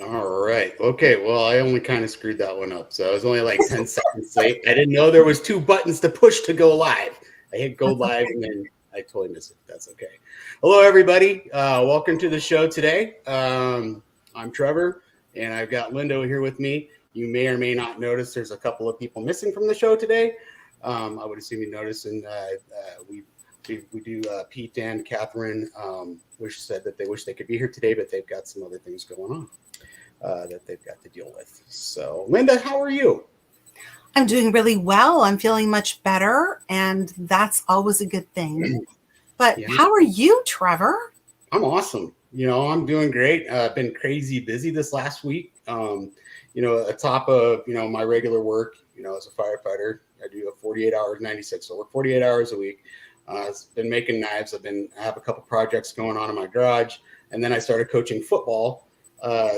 All right. Okay. Well, I only kind of screwed that one up. So I was only like 10 seconds late. I didn't know there was two buttons to push to go live. I hit go live and then I totally missed it. That's okay. Hello, everybody. Welcome to the show today. I'm Trevor and I've got Lynda here with me. You may or may not notice there's a couple of people missing from the show today. I would assume you noticed, and we do Pete and Cathryn said that they wish they could be here today, but they've got some other things going on that they've got to deal with. So, Lynda, how are you? I'm doing really well. I'm feeling much better, and that's always a good thing. But How are you, Trevor? I'm awesome. I'm doing great. I've been crazy busy this last week. Atop of, my regular work, as a firefighter, I do a 48 hours, 96. So I work 48 hours a week. I've been making knives. I have a couple projects going on in my garage. And then I started coaching football.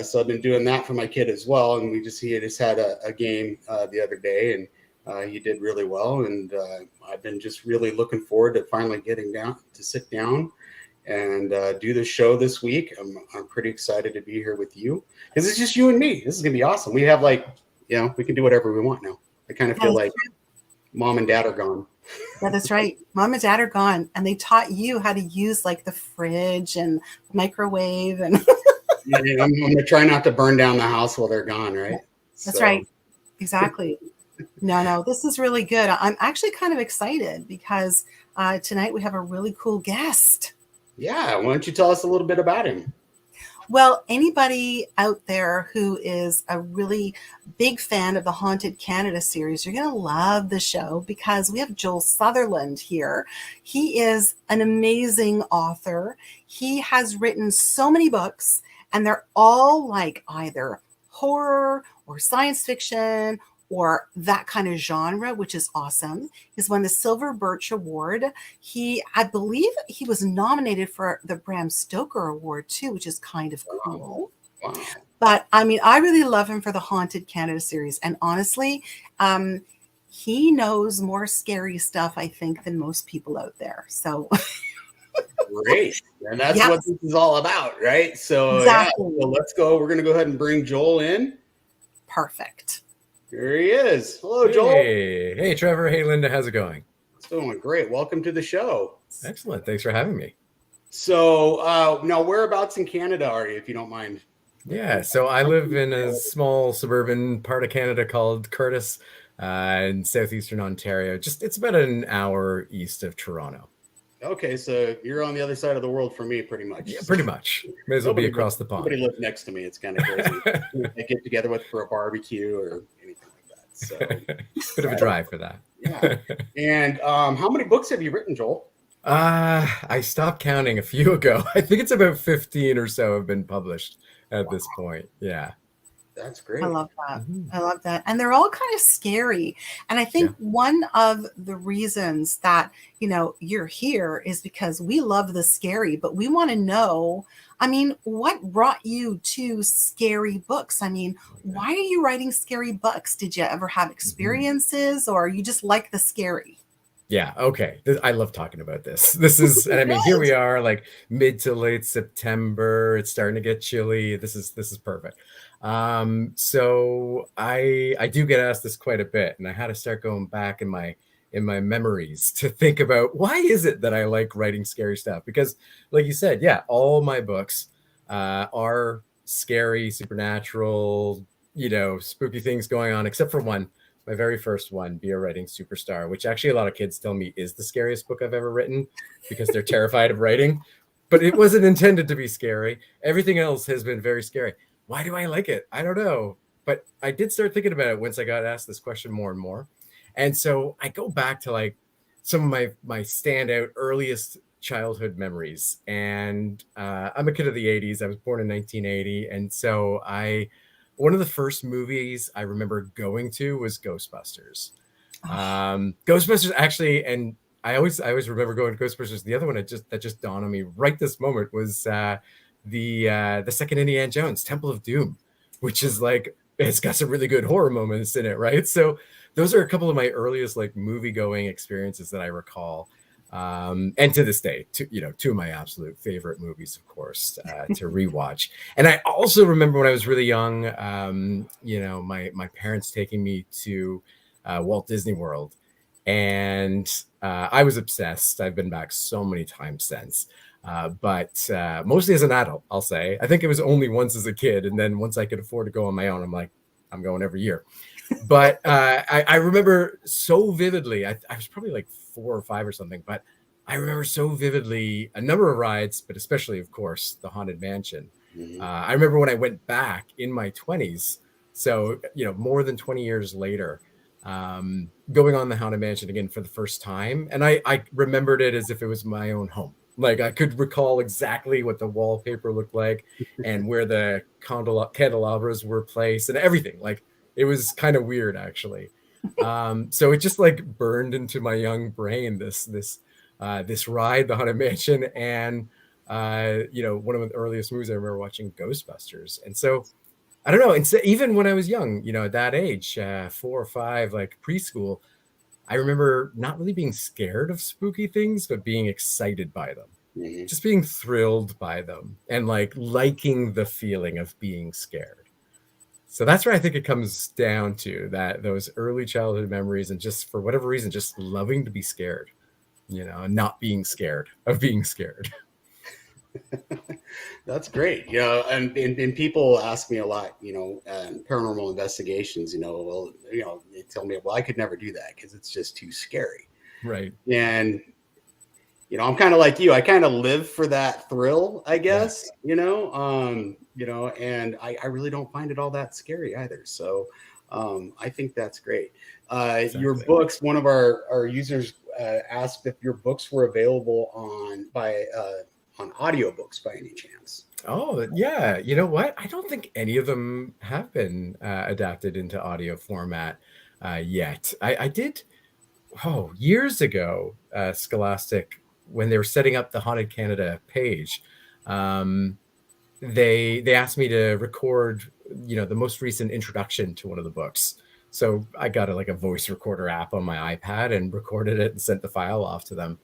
So I've been doing that for my kid as well. And he just had a game the other day, and he did really well. And I've been just really looking forward to finally getting down to sit down and do the show this week. I'm pretty excited to be here with you because it's just you and me. This is gonna be awesome. We have we can do whatever we want now. I kind of feel like mom and dad are gone. Yeah, that's right. Mom and dad are gone, and they taught you how to use the fridge and microwave and. I'm gonna try not to burn down the house while they're gone, right? That's right. Exactly. No, this is really good. I'm actually kind of excited because tonight we have a really cool guest. Yeah, why don't you tell us a little bit about him? Well, anybody out there who is a really big fan of the Haunted Canada series, you're going to love the show because we have Joel Sutherland here. He is an amazing author. He has written so many books, and they're all either horror or science fiction or that kind of genre, which is awesome. He's won the Silver Birch Award. I believe he was nominated for the Bram Stoker Award too, which is kind of cool. Wow. But I really love him for the Haunted Canada series. And honestly, he knows more scary stuff, I think, than most people out there. So great. And that's what this is all about, right? So exactly. So let's go. We're going to go ahead and bring Joel in. Perfect. Here he is. Hello, Joel. Hey, Trevor. Hey, Lynda. How's it going? It's doing great. Welcome to the show. Excellent. Thanks for having me. So now whereabouts in Canada are you, if you don't mind? Yeah, so I live in a small suburban part of Canada called Curtis in southeastern Ontario. It's about an hour east of Toronto. Okay, so you're on the other side of the world for me, pretty much. Yeah, pretty much. May as well be across the pond. Nobody lives next to me. It's kind of crazy. I get together with for a barbecue or anything like that. So bit of a drive for that. Yeah. And how many books have you written, Joel? I stopped counting a few ago. I think it's about 15 or so have been published at this point. Yeah. That's great. I love that. Mm-hmm. I love that. And they're all kind of scary. And I think one of the reasons that, you're here is because we love the scary, but we want to know, what brought you to scary books? Why are you writing scary books? Did you ever have experiences or you just like the scary? Yeah. Okay. I love talking about this. This is, and here we are, mid to late September. It's starting to get chilly. This is perfect. So I do get asked this quite a bit, and I had to start going back in my memories to think about why is it that I like writing scary stuff? Because, like you said, all my books are scary, supernatural, spooky things going on, except for one. My very first one, Be a Writing Superstar, which actually a lot of kids tell me is the scariest book I've ever written because they're terrified of writing. But it wasn't intended to be scary. Everything else has been very scary. Why do I like it? I don't know. But I did start thinking about it once I got asked this question more and more. And so I go back to some of my standout earliest childhood memories. And I'm a kid of the 80s. I was born in 1980. And so one of the first movies I remember going to was Ghostbusters. Ghostbusters actually, and I always remember going to Ghostbusters. The other one that just dawned on me right this moment was the second Indiana Jones, Temple of Doom, which is it's got some really good horror moments in it, right? So those are a couple of my earliest movie going experiences that I recall. And to this day, two of my absolute favorite movies, of course, to rewatch. And I also remember when I was really young, my parents taking me to Walt Disney World, and I was obsessed. I've been back so many times since, but mostly as an adult, I'll say. I think it was only once as a kid, and then once I could afford to go on my own, I'm like, I'm going every year. But I remember so vividly, I was probably like 4 or 5 or something, but I remember so vividly a number of rides, but especially, of course, the Haunted Mansion. I remember when I went back in my 20s, so, more than 20 years later, going on the Haunted Mansion again for the first time. And I remembered it as if it was my own home. Like, I could recall exactly what the wallpaper looked like and where the candelabras were placed and everything. Like, it was kind of weird, actually. So it just like burned into my young brain, this ride, the Haunted Mansion, and one of the earliest movies I remember watching, Ghostbusters. And so I don't know. And so even when I was young, at that age, 4 or 5, like preschool, I remember not really being scared of spooky things, but being excited by them, just being thrilled by them, and like liking the feeling of being scared. So that's where I think it comes down to, that those early childhood memories, and just for whatever reason, just loving to be scared, and not being scared of being scared. That's great. And people ask me a lot, paranormal investigations, they tell me, well, I could never do that because it's just too scary. Right. And, I'm kind of like you. I kind of live for that thrill, I guess, and I really don't find it all that scary either. So I think that's great. Exactly. Your books, one of our users asked if your books were available on audiobooks by any chance. Oh, yeah. You know what? I don't think any of them have been adapted into audio format yet. I did, years ago, Scholastic, when they were setting up the Haunted Canada page, they asked me to record, the most recent introduction to one of the books. So I got a voice recorder app on my iPad and recorded it and sent the file off to them.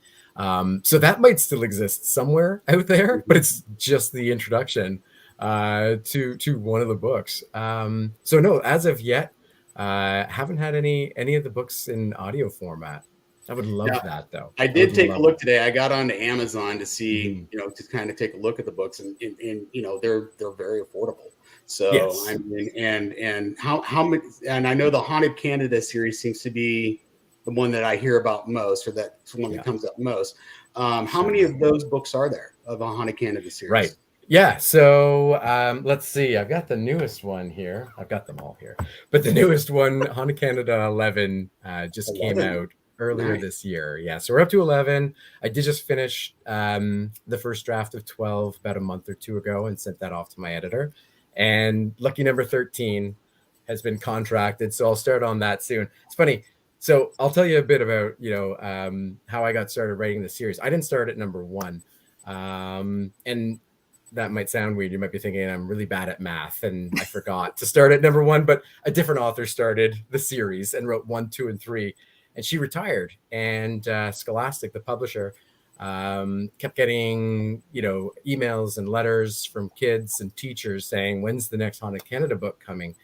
So that might still exist somewhere out there, but it's just the introduction to one of the books. So no, as of yet, haven't had any of the books in audio format. I would love that, though. I did take a look today. I got onto Amazon to see, to kind of take a look at the books, and they're very affordable. So yes. I mean, and how many? And I know the Haunted Canada series seems to be the one that I hear about most, or that's the one that comes up most. How many of those books are there of a Haunted Canada series? Right. Yeah. So let's see. I've got the newest one here. I've got them all here, but the newest one, Haunted Canada 11, just came out earlier this year. Yeah. So we're up to 11. I did just finish the first draft of 12 about a month or two ago and sent that off to my editor. And lucky number 13 has been contracted. So I'll start on that soon. It's funny. So I'll tell you a bit about, how I got started writing the series. I didn't start at number 1. And that might sound weird. You might be thinking I'm really bad at math and I forgot to start at number 1, but a different author started the series and wrote 1, 2, and 3. And she retired, and Scholastic, the publisher, kept getting, emails and letters from kids and teachers saying, when's the next Haunted Canada book coming?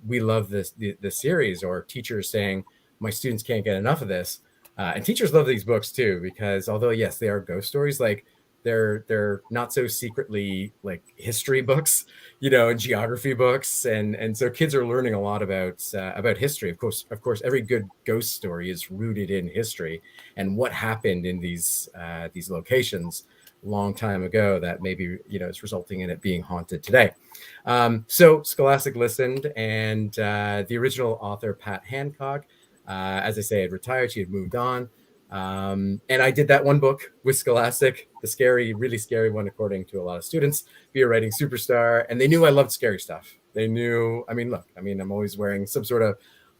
We love the series, or teachers saying, my students can't get enough of this. And teachers love these books too, because although, yes, they are ghost stories, like they're not so secretly like history books, and geography books. And so kids are learning a lot about history. Of course, every good ghost story is rooted in history and what happened in these locations a long time ago that maybe, is resulting in it being haunted today. So Scholastic listened, and the original author, Pat Hancock, as I say, had retired. She had moved on. And I did that one book with Scholastic, the really scary one, according to a lot of students, Be a Writing Superstar. And they knew I loved scary stuff. They knew, I'm always wearing some sort of,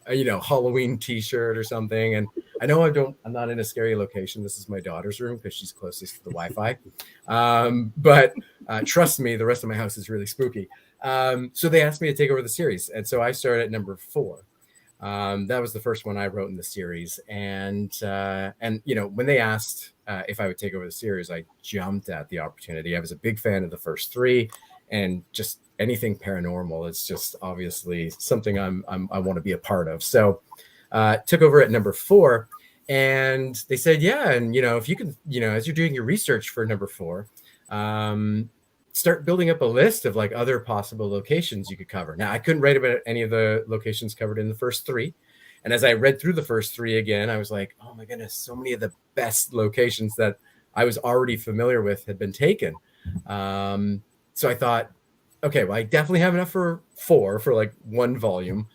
Halloween t-shirt or something. And I know I'm not in a scary location. This is my daughter's room because she's closest to the Wi-Fi. But trust me, the rest of my house is really spooky. So they asked me to take over the series. And so I started at number 4. That was the first one I wrote in the series, and when they asked if I would take over the series, I jumped at the opportunity. I was a big fan of the first three, and just anything paranormal is just obviously something I want to be a part of. So took over at number 4, and they said, yeah, and if you can, as you're doing your research for number 4, start building up a list of like other possible locations you could cover. Now, I couldn't write about any of the locations covered in the first 3. And as I read through the first 3 again, I was like, oh my goodness, so many of the best locations that I was already familiar with had been taken. So I thought, okay, well, I definitely have enough for 4 for like 1 volume,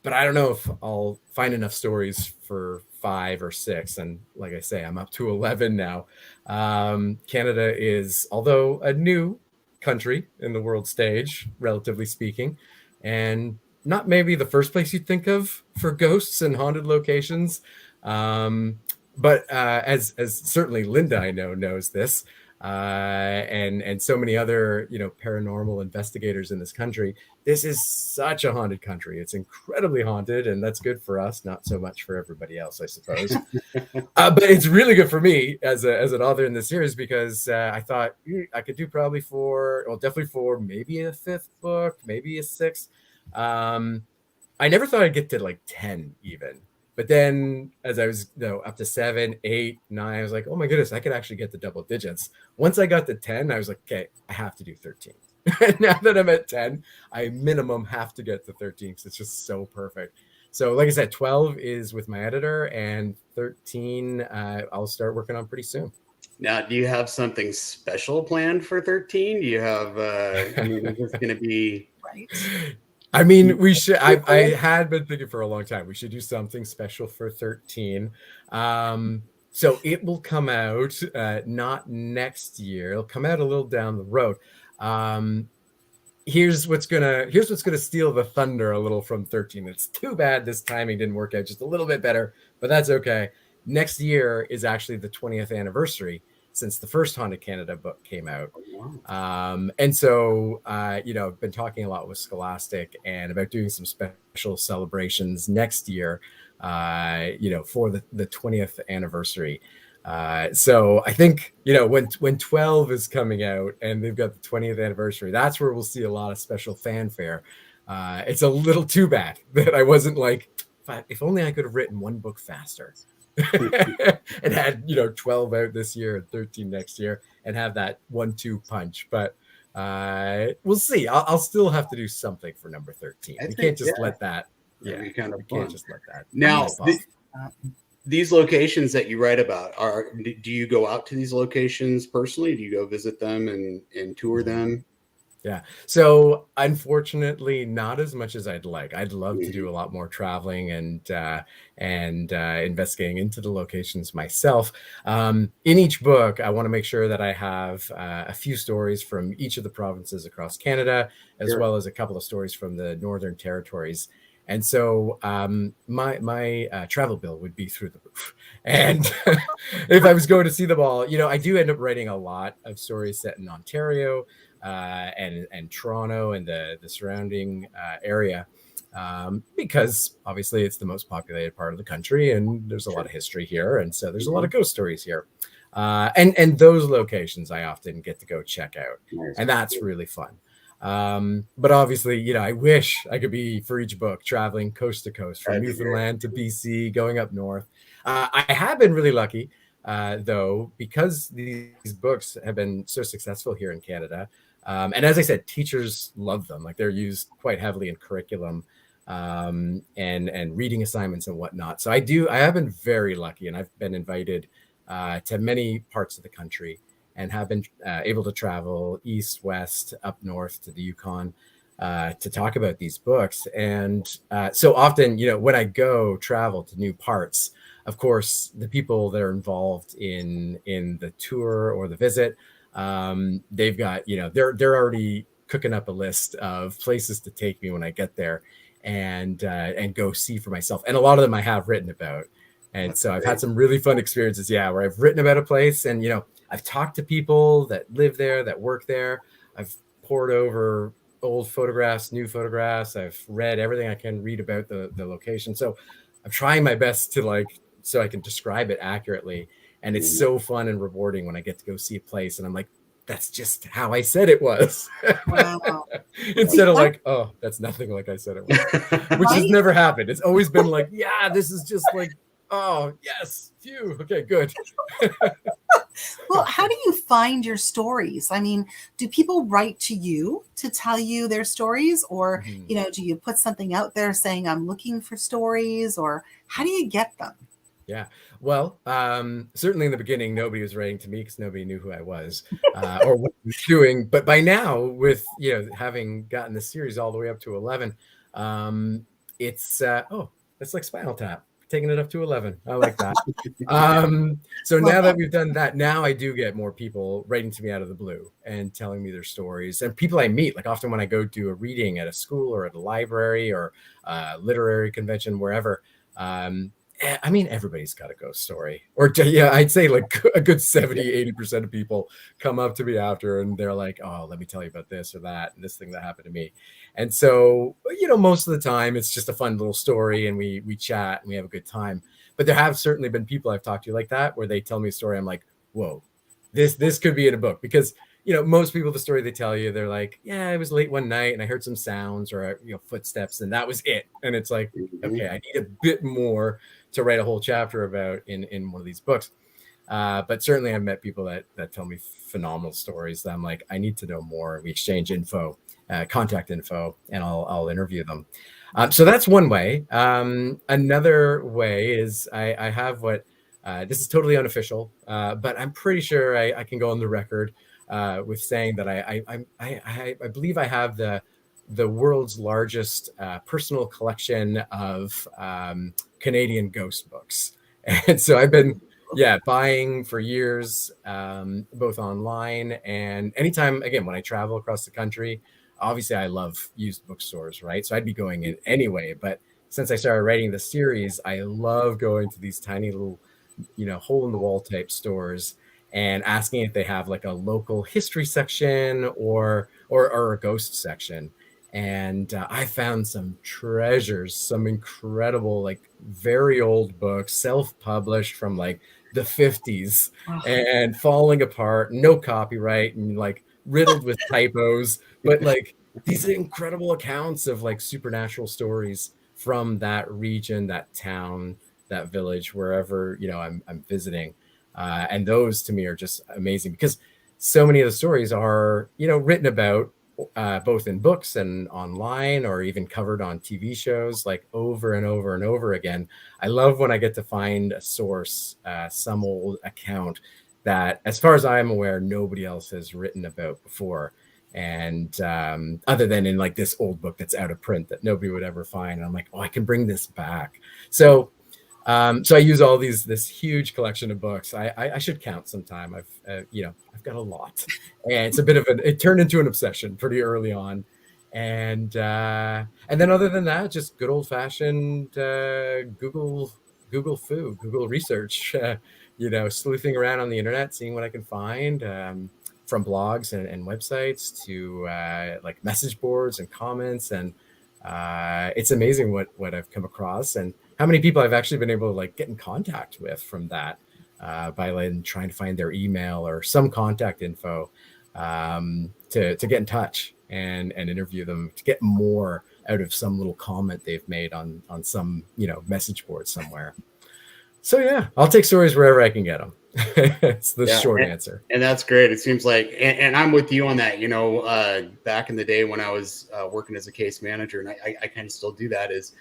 but I don't know if I'll find enough stories for 5 or 6. And like I say, I'm up to 11 now. Canada is, although a new country in the world stage, relatively speaking, and not maybe the first place you'd think of for ghosts and haunted locations. But as certainly Lynda, I know, knows this, and so many other, paranormal investigators in this country, this is such a haunted country. It's incredibly haunted, and that's good for us, not so much for everybody else, I suppose. But it's really good for me as an author in this series, because I thought I could do probably definitely 4, maybe a 5th book, maybe a 6th. I never thought I'd get to like 10 even. But then as I was up to 7, 8, 9, I was like, oh my goodness, I could actually get to double digits. Once I got to 10, I was like, okay, I have to do 13. Now that I'm at 10, I minimum have to get to 13 because it's just so perfect. So like I said, 12 is with my editor, and 13 I'll start working on pretty soon. Now, do you have something special planned for 13? Do you have, is this going to be... Right. I mean, we should. I had been thinking for a long time we should do something special for 13. So it will come out not next year. It'll come out a little down the road. Here's what's gonna steal the thunder a little from 13. It's too bad this timing didn't work out just a little bit better, but that's okay. Next year is actually the 20th anniversary since the first Haunted Canada book came out. And so, I've been talking a lot with Scholastic and about doing some special celebrations next year, for the 20th anniversary. So I think, when 12 is coming out and they've got the 20th anniversary, that's where we'll see a lot of special fanfare. It's a little too bad that I wasn't like, if only I could have written 1 book faster. And had 12 out this year and 13 next year and have that 1-2 punch, but we'll see. I'll still have to do something for number 13. We can't just let that can't just let that now these locations that you write about, do you go out to these locations personally? Do you go visit them and tour them? Yeah. So unfortunately, not as much as I'd like. I'd love to do a lot more traveling and investigating into the locations myself. In each book, I want to make sure that I have a few stories from each of the provinces across Canada, as well as a couple of stories from the Northern Territories. And so my travel bill would be through the roof. And if I was going to see them all, I do end up writing a lot of stories set in Ontario, and Toronto and the surrounding area, because obviously it's the most populated part of the country and there's a lot of history here, and so there's a lot of ghost stories here, and those locations I often get to go check out, and that's really fun. But obviously, I wish I could be, for each book, traveling coast to coast from Newfoundland to BC, going up north. I have been really lucky, though, because these books have been so successful here in Canada. And as I said, teachers love them. Like, they're used quite heavily in curriculum, and reading assignments and whatnot. So I have been very lucky, and I've been invited to many parts of the country, and have been able to travel east, west, up north to the Yukon to talk about these books. And so often, when I go travel to new parts, of course, the people that are involved in the tour or the visit, they've got, they're already cooking up a list of places to take me when I get there, and go see for myself. And a lot of them I have written about. And so I've had some really fun experiences, where I've written about a place, and, I've talked to people that live there, that work there. I've pored over old photographs, new photographs. I've read everything I can read about the location. So I'm trying my best to like, so I can describe it accurately. And it's so fun and rewarding when I get to go see a place and I'm like, that's just how I said it was. Wow. Instead of like, oh, that's nothing like I said it was, which has Right? never happened. It's always been like, yeah, this is just like, oh, yes, phew, okay, good. Well, how do you find your stories? I mean, do people write to you to tell you their stories, or do you put something out there saying I'm looking for stories, or how do you get them? Yeah. Well, certainly in the beginning, nobody was writing to me because nobody knew who I was or what I was doing. But by now, with having gotten the series all the way up to 11, it's it's like Spinal Tap, taking it up to 11. I like that. So now that we've done that, now I do get more people writing to me out of the blue and telling me their stories, and people I meet. Like often when I go do a reading at a school or at a library or a literary convention, wherever. I mean, everybody's got a ghost story, or I'd say like a good 70-80% of people come up to me after and they're like, oh, let me tell you about this or that and this thing that happened to me. And so, most of the time it's just a fun little story and we chat and we have a good time. But there have certainly been people I've talked to like that, where they tell me a story. I'm like, whoa, this could be in a book, because most people, the story they tell you, they're like, yeah, it was late one night and I heard some sounds or footsteps and that was it. And it's like, okay, I need a bit more to write a whole chapter about in one of these books. But certainly I've met people that tell me phenomenal stories that I'm like, I need to know more. We exchange info, contact info, and I'll interview them. So that's one way. Another way is I have what, this is totally unofficial, but I'm pretty sure I can go on the record with saying that I believe I have the world's largest personal collection of Canadian ghost books. And so I've been buying for years, both online and anytime, again, when I travel across the country. Obviously I love used bookstores, right? So I'd be going in anyway, but since I started writing the series, I love going to these tiny little hole in the wall type stores and asking if they have like a local history section or a ghost section. And I found some treasures, some incredible, like very old books, self-published from like the 50s and falling apart, no copyright, and like riddled with typos, but like these incredible accounts of like supernatural stories from that region, that town, that village, wherever I'm visiting. And those to me are just amazing, because so many of the stories are written about both in books and online, or even covered on TV shows, like over and over and over again. I love when I get to find a source, some old account that, as far as I'm aware, nobody else has written about before. And other than in like this old book that's out of print that nobody would ever find. And I'm like, oh, I can bring this back. So I use all this huge collection of books. I should count sometime. I've got a lot, and it's a bit of it turned into an obsession pretty early on. And then other than that, just good old fashioned Google research, sleuthing around on the internet, seeing what I can find, from blogs and websites to like message boards and comments. And it's amazing what I've come across and how many people I've actually been able to like get in contact with from that, by like trying to find their email or some contact info, to get in touch and interview them, to get more out of some little comment they've made on some message board somewhere. So yeah, I'll take stories wherever I can get them. It's the short answer. And that's great. It seems like, and I'm with you on that. Back in the day when I was working as a case manager, and I kind of still do that, is,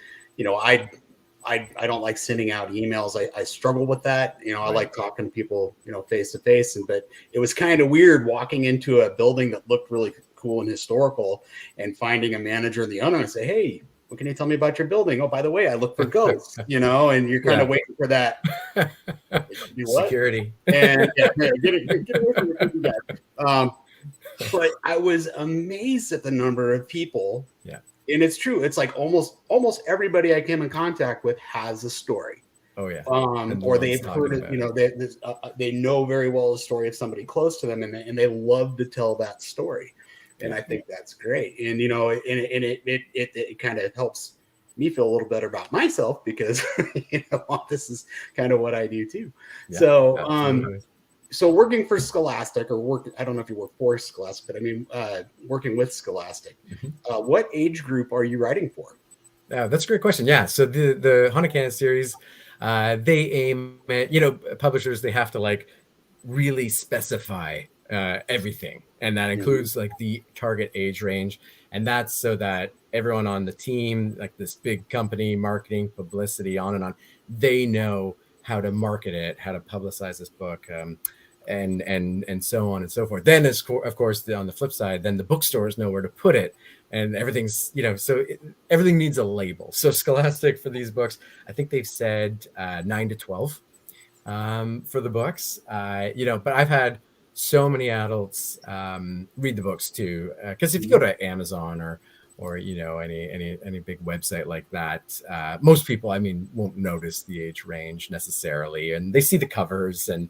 I don't like sending out emails. I struggle with that. I like talking to people, face to face. But it was kind of weird walking into a building that looked really cool and historical and finding a manager and the owner and say, hey, what can you tell me about your building? Oh, by the way, I look for ghosts, and you're kind of waiting for that security. And get away from the guys. But I was amazed at the number of people. Yeah. And it's true. It's like almost everybody I came in contact with has a story. Oh yeah. Or they've heard it. They know very well the story of somebody close to them, and they love to tell that story. And Yeah. I think that's great. And, you know, and it kind of helps me feel a little better about myself because, you know, this is kind of what I do too. Yeah, So, absolutely. so working for Scholastic I don't know if you work for Scholastic, but I mean, working with Scholastic, what age group are you writing for? That's a great question. Yeah. So the Haunted Canada series, they aim at, you know, publishers, they have to like really specify everything. And that includes like the target age range. And that's so that everyone on the team, like this big company, marketing, publicity, on and on, they know how to market it, how to publicize this book. And so on and so forth. Then, of course, on the flip side, then the bookstores know where to put it, and everything's, you know, so everything needs a label. So Scholastic for these books, I think they've said 9 to 12 for the books. You know, but I've had so many adults read the books too, because if you go to Amazon or you know, any big website like that, most people, I mean, won't notice the age range necessarily, and they see the covers and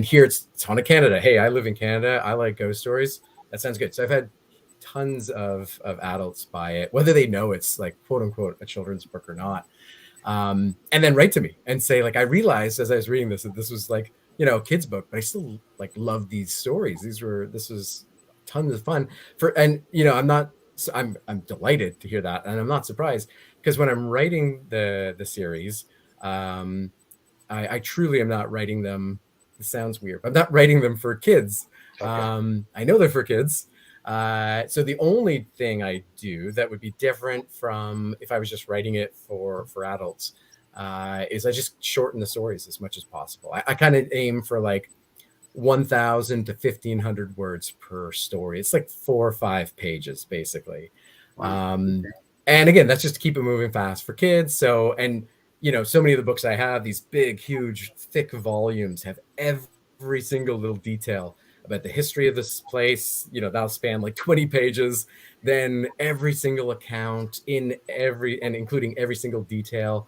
here it's Haunted Canada. Hey, I live in Canada, I like ghost stories, that sounds good. So I've had tons of adults buy it, whether they know it's like quote unquote a children's book or not, and then write to me and say, like, I realized as I was reading this that this was like, you know, a kid's book, but I still like love these stories. This was tons of fun and you know, I'm delighted to hear that, and I'm not surprised, because when I'm writing the series, I truly am not writing them. It sounds weird, but I'm not writing them for kids. Okay. I know they're for kids. So the only thing I do that would be different from if I was just writing it for adults is I just shorten the stories as much as possible. I kind of aim for like 1,000 to 1,500 words per story. It's like 4 or 5 pages, basically. Wow. And again, that's just to keep it moving fast for kids. So, and you know, so many of the books I have, these big, huge, thick volumes, have every single little detail about the history of this place. You know, that'll span like 20 pages. Then every single account and including every single detail.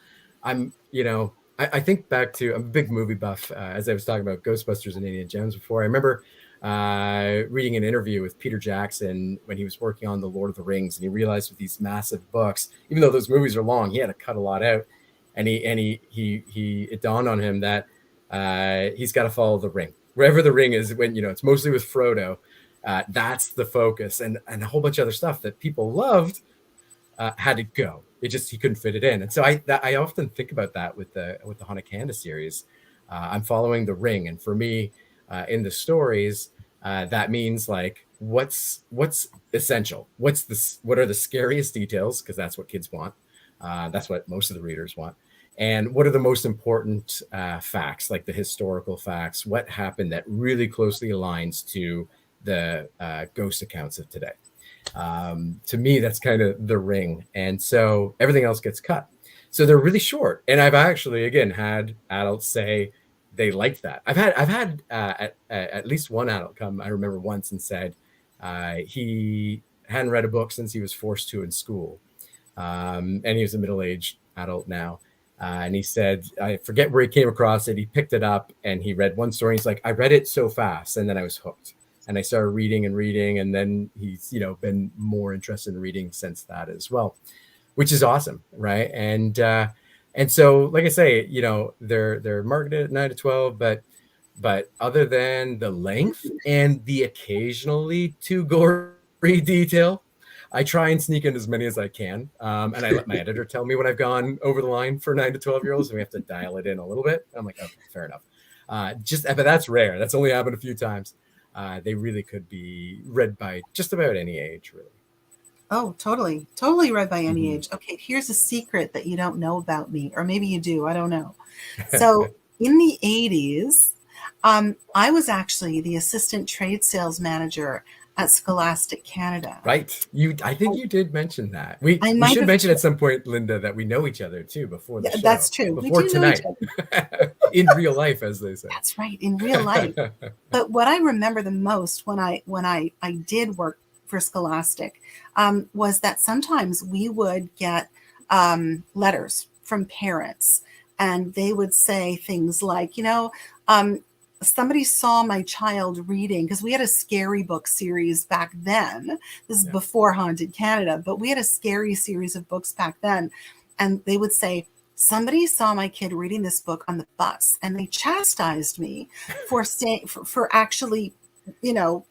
You know, I think back to, I'm a big movie buff, as I was talking about Ghostbusters and Indiana Jones before. I remember reading an interview with Peter Jackson when he was working on The Lord of the Rings, and he realized with these massive books, even though those movies are long, he had to cut a lot out. And it dawned on him that he's got to follow the ring. Wherever the ring is, when, you know, it's mostly with Frodo, that's the focus, and a whole bunch of other stuff that people loved had to go. He couldn't fit it in. And so I often think about that with the Haunted Canada series. I'm following the ring, and for me, in the stories, that means like what's essential, what are the scariest details, because that's what kids want. That's what most of the readers want. And what are the most important facts, like the historical facts, what happened that really closely aligns to the ghost accounts of today. To me, that's kind of the ring. And so everything else gets cut. So they're really short. And I've actually, again, had adults say they liked that. I've had at least one adult come, I remember once, and said he hadn't read a book since he was forced to in school. And he was a middle-aged adult now. And he said, I forget where he came across it. He picked it up and he read one story. He's like, I read it so fast, and then I was hooked. And I started reading, and then he's, you know, been more interested in reading since that as well, which is awesome, right? And so, like I say, you know, they're marketed at 9 to 12, but other than the length and the occasionally too gory detail, I try and sneak in as many as I can. And I let my editor tell me when I've gone over the line for 9 to 12-year-olds, and we have to dial it in a little bit. I'm like, okay, fair enough. But that's rare. That's only happened a few times. They really could be read by just about any age, really. Oh, totally read by any age. Okay, here's a secret that you don't know about me, or maybe you do, I don't know. So in the 80s, I was actually the assistant trade sales manager at Scholastic Canada. Right. I think you did mention that. We should mention at some point, Lynda, that we know each other too before the show. That's true. Before tonight. In real life, as they say. That's right, in real life. But what I remember the most when I did work for Scholastic was that sometimes we would get letters from parents, and they would say things like, you know, somebody saw my child reading, because we had a scary book series back then. This is before Haunted Canada, but we had a scary series of books back then. And they would say, somebody saw my kid reading this book on the bus, and they chastised me for for actually,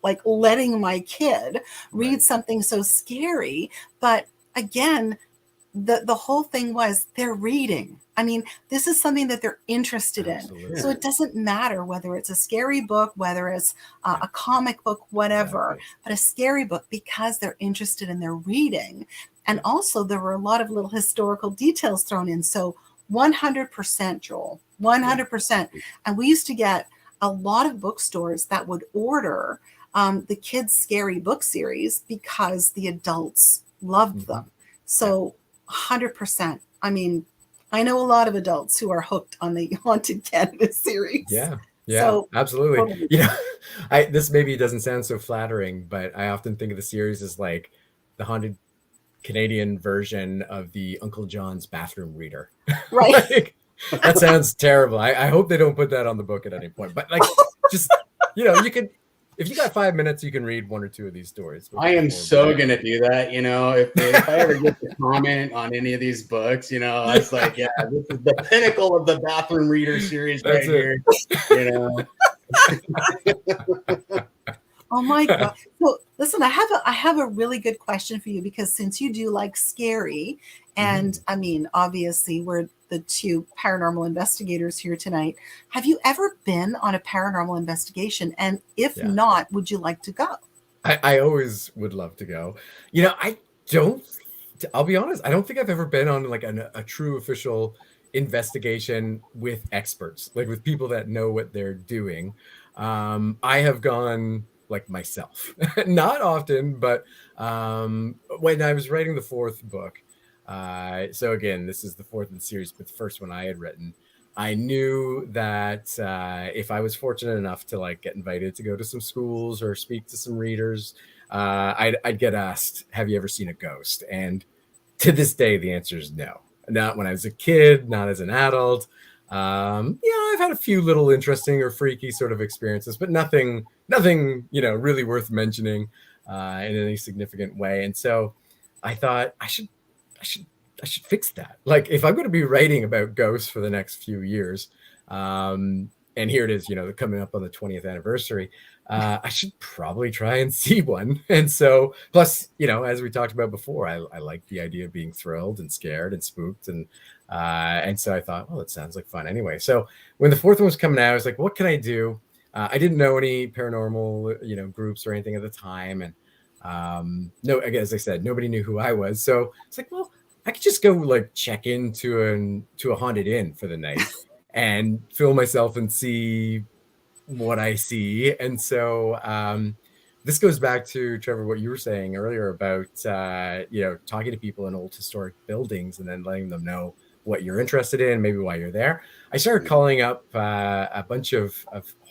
like letting my kid read something so scary. But again, the whole thing was they're reading. I mean, this is something that they're interested in. So it doesn't matter whether it's a scary book, whether it's a comic book, whatever, but a scary book, because they're interested in their reading. And also there were a lot of little historical details thrown in. So 100%, Joel, 100%. And we used to get a lot of bookstores that would order the kids' scary book series because the adults loved them. So 100%. I mean, I know a lot of adults who are hooked on the Haunted Canada series. Yeah, So, absolutely. totally. This maybe doesn't sound so flattering, but I often think of the series as like the Haunted Canadian version of the Uncle John's bathroom reader. Right. Like, that sounds terrible. I hope they don't put that on the book at any point. But like, just you can. If you got 5 minutes, you can read 1 or 2 of these stories. I am so going to do that. If I ever get to comment on any of these books, it's like, this is the pinnacle of the bathroom reader series. That's right here. Oh my God. So listen, I have a really good question for you, because since you do like scary, and I mean, obviously we're the 2 paranormal investigators here tonight. Have you ever been on a paranormal investigation? And if not, would you like to go? I always would love to go. I'll be honest, I don't think I've ever been on like a true official investigation with experts, like with people that know what they're doing. I have gone like myself, not often, but when I was writing the 4th book, so again, this is the 4th in the series, but the first one I had written, I knew that if I was fortunate enough to like get invited to go to some schools or speak to some readers, I'd get asked, have you ever seen a ghost? And to this day, the answer is no. Not when I was a kid, not as an adult. I've had a few little interesting or freaky sort of experiences, but nothing, really worth mentioning in any significant way. And so I thought I should fix that. Like, if I'm going to be writing about ghosts for the next few years, and here it is, coming up on the 20th anniversary, I should probably try and see one. And so, plus, as we talked about before, I like the idea of being thrilled and scared and spooked. And so I thought, well, it sounds like fun anyway. So when the 4th one was coming out, I was like, what can I do? I didn't know any paranormal, groups or anything at the time. And no, again, as I said, nobody knew who I was. So it's like, well, I could just go like check into a haunted inn for the night and film myself and see what I see. And so this goes back to, Trevor, what you were saying earlier about talking to people in old historic buildings and then letting them know what you're interested in, maybe why you're there. I started calling up a bunch of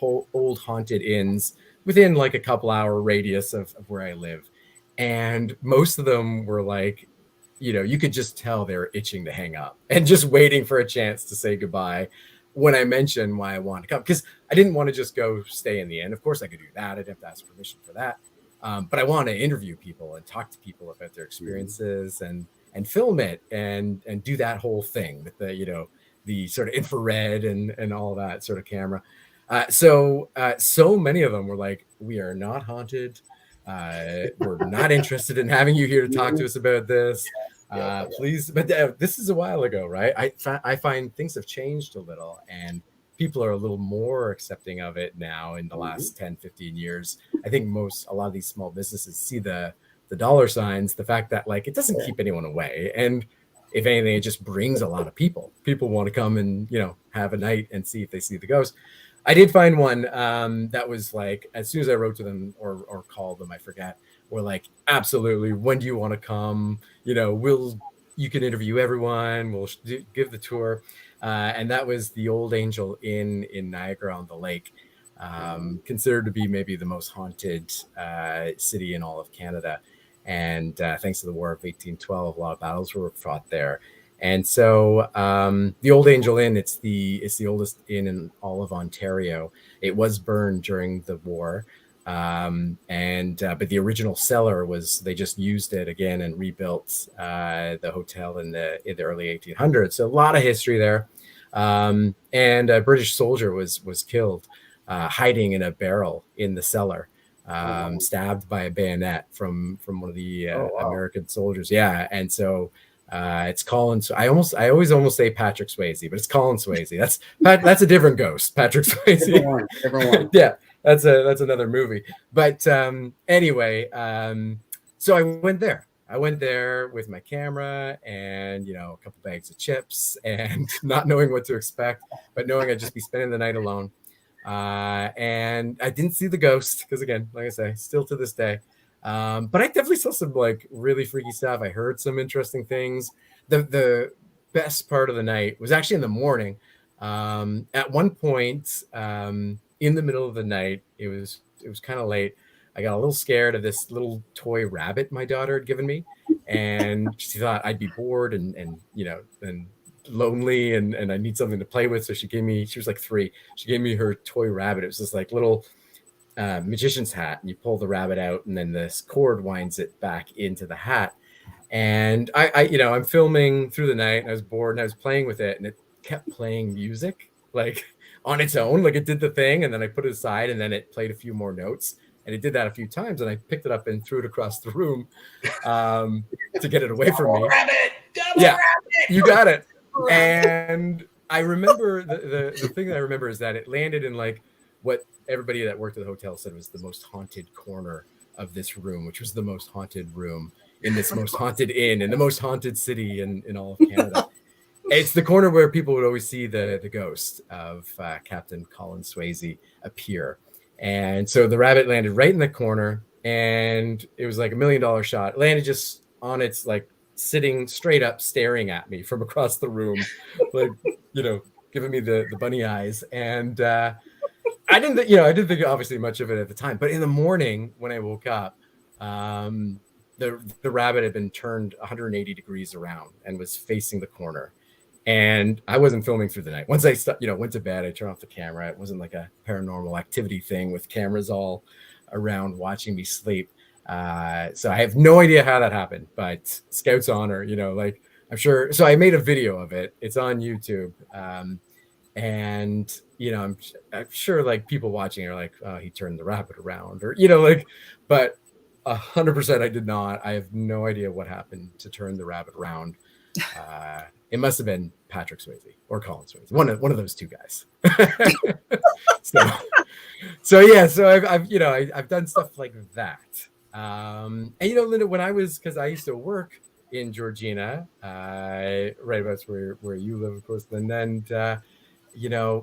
old haunted inns within like a couple hour radius of where I live. And most of them were like, you could just tell they were itching to hang up and just waiting for a chance to say goodbye when I mentioned why I wanted to come. Because I didn't want to just go stay in the inn. Of course, I could do that. I'd have to ask permission for that. But I want to interview people and talk to people about their experiences and film it and do that whole thing with the sort of infrared and all that sort of camera. So many of them were like, we are not haunted. We're not interested in having you here to talk to us about this. Please. But this is a while ago, right? I find things have changed a little and people are a little more accepting of it now in the last 10, 15 years. I think a lot of these small businesses see the dollar signs, the fact that like it doesn't keep anyone away. And if anything, it just brings a lot of people. People want to come and, have a night and see if they see the ghost. I did find one that was like, as soon as I wrote to them or called them, I forget, were like, absolutely, when do you want to come? You can interview everyone. We'll give the tour. And that was the Old Angel Inn in Niagara-on-the-Lake, considered to be maybe the most haunted city in all of Canada. And thanks to the War of 1812, a lot of battles were fought there. And so the Old Angel Inn, it's the oldest inn in all of Ontario. It was burned during the war. But the original cellar they just used it again and rebuilt the hotel in the early 1800s. So a lot of history there. And a British soldier was killed hiding in a barrel in the cellar, stabbed by a bayonet from one of the American soldiers. Yeah. And so it's Colin. So I always almost say Patrick Swayze, but it's Colin Swayze. That's a different ghost. Patrick Swayze. Different one. Yeah. That's another movie. But anyway, so I went there with my camera and, a couple bags of chips and not knowing what to expect, but knowing I'd just be spending the night alone. And I didn't see the ghost because, again, like I say, still to this day. But I definitely saw some like really freaky stuff. I heard some interesting things. The best part of the night was actually in the morning. At one point, in the middle of the night, it was kind of late. I got a little scared of this little toy rabbit my daughter had given me, and she thought I'd be bored and lonely and I need something to play with. So she was like 3. She gave me her toy rabbit. It was this like little magician's hat, and you pull the rabbit out and then this cord winds it back into the hat. And I'm filming through the night and I was bored and I was playing with it and it kept playing music like on its own, like it did the thing, and then I put it aside and then it played a few more notes, and it did that a few times, and I picked it up and threw it across the room to get it away from me. Double rabbit! You got it. And I remember the thing that I remember is that it landed in like what everybody that worked at the hotel said was the most haunted corner of this room, which was the most haunted room in this most haunted inn in the most haunted city in all of Canada. It's the corner where people would always see the ghost of Captain Colin Swayze appear. And so the rabbit landed right in the corner, and it was like $1 million shot. It landed just on its like sitting straight up, staring at me from across the room, like, giving me the bunny eyes. And I didn't think obviously much of it at the time, but in the morning when I woke up, the rabbit had been turned 180 degrees around and was facing the corner. And I wasn't filming through the night. Once I went to bed, I turned off the camera. It wasn't like a Paranormal Activity thing with cameras all around watching me sleep. So I have no idea how that happened, but Scout's honor, I'm sure. So I made a video of it. It's on YouTube. And I'm sure like people watching are like, oh, he turned the rabbit around, or, but 100% I did not. I have no idea what happened to turn the rabbit around. It must have been Patrick Swayze or Colin Swayze, one of those two guys. So I've done stuff like that. And Lynda, because I used to work in Georgina, right about where you live, of course, and then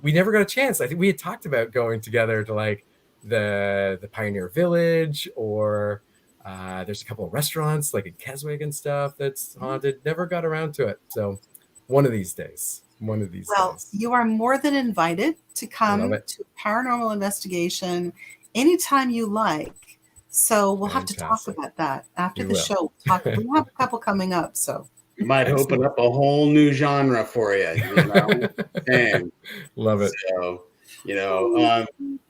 we never got a chance. I think we had talked about going together to like the Pioneer Village, or there's a couple of restaurants like in Keswick and stuff that's haunted. Never got around to it. So one of these days. Well, you are more than invited to come to Paranormal Investigation anytime you like. So we'll have to talk about that after the show. We'll have a couple coming up. So we might open up a whole new genre for you. And love it. So,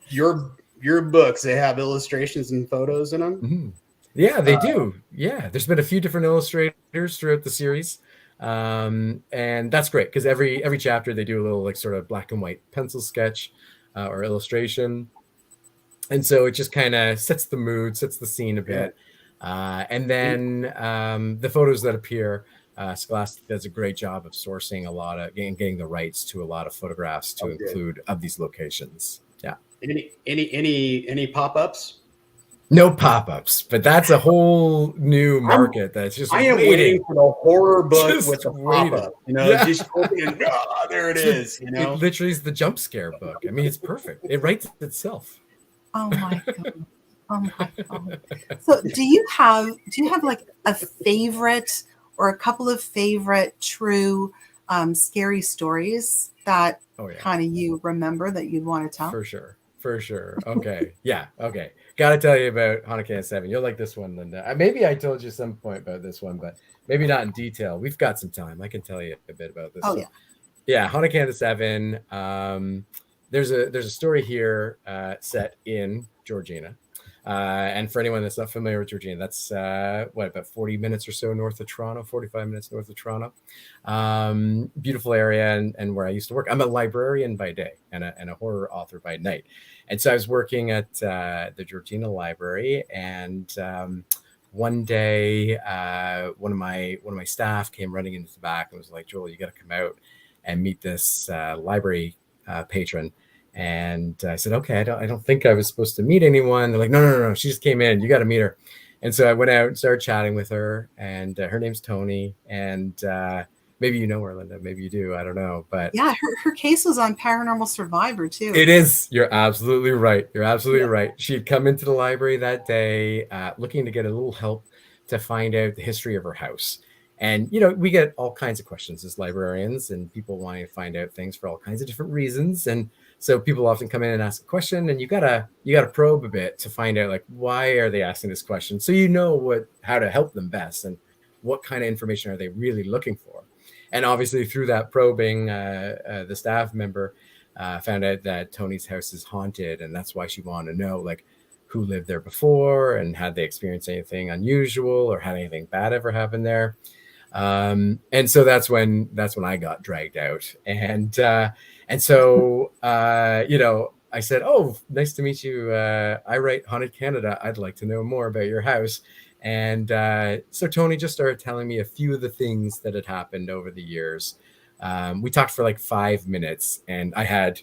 your books, they have illustrations and photos in them. Mm-hmm. Yeah, they do. Yeah, there's been a few different illustrators throughout the series. And that's great because every chapter they do a little like sort of black and white pencil sketch or illustration. And so it just kind of sets the mood, sets the scene a bit. And then the photos that appear, Scholastic does a great job of sourcing a lot of getting the rights to a lot of photographs to include of these locations. Yeah. Any pop-ups? No pop-ups, but that's a whole new market that's just I am waiting for the horror book with the pop-up. Just open there it is. It literally is the jump scare book. I mean, it's perfect. It writes itself. Oh my god. So do you have like a favorite or a couple of favorite true scary stories that kind of you remember that you'd want to tell? For sure. Okay. Yeah. Okay. Gotta tell you about Haunted Canada 7. You'll like this one, Lynda. Maybe I told you some point about this one, but maybe not in detail. We've got some time. I can tell you a bit about this. Oh, So, yeah. yeah, Haunted Canada 7. There's a story here set in Georgina. And for anyone that's not familiar with Georgina, that's about 40 minutes or so north of Toronto, 45 minutes north of Toronto. Beautiful area and where I used to work. I'm a librarian by day and a horror author by night. And so I was working at the Georgina Library, and one day one of my staff came running into the back and was like, "Joel, you got to come out and meet this library patron." And I said, "Okay, I don't think I was supposed to meet anyone." They're like, no, she just came in. You got to meet her. And so I went out and started chatting with her, and her name's Tony. And maybe you know her, Lynda. Maybe you do. I don't know. But yeah, her case was on Paranormal Survivor too. It is. You're absolutely right. You're absolutely right. She had come into the library that day looking to get a little help to find out the history of her house. And, we get all kinds of questions as librarians, and people wanting to find out things for all kinds of different reasons. And so people often come in and ask a question, and you gotta probe a bit to find out, like, why are they asking this question? So how to help them best, and what kind of information are they really looking for? And obviously through that probing, the staff member found out that Tony's house is haunted, and that's why she wanted to know, like, who lived there before, and had they experienced anything unusual, or had anything bad ever happen there. And so that's when I got dragged out, and so I said, "Oh, nice to meet you. I write Haunted Canada. I'd like to know more about your house." And so Tony just started telling me a few of the things that had happened over the years. We talked for like 5 minutes, and I had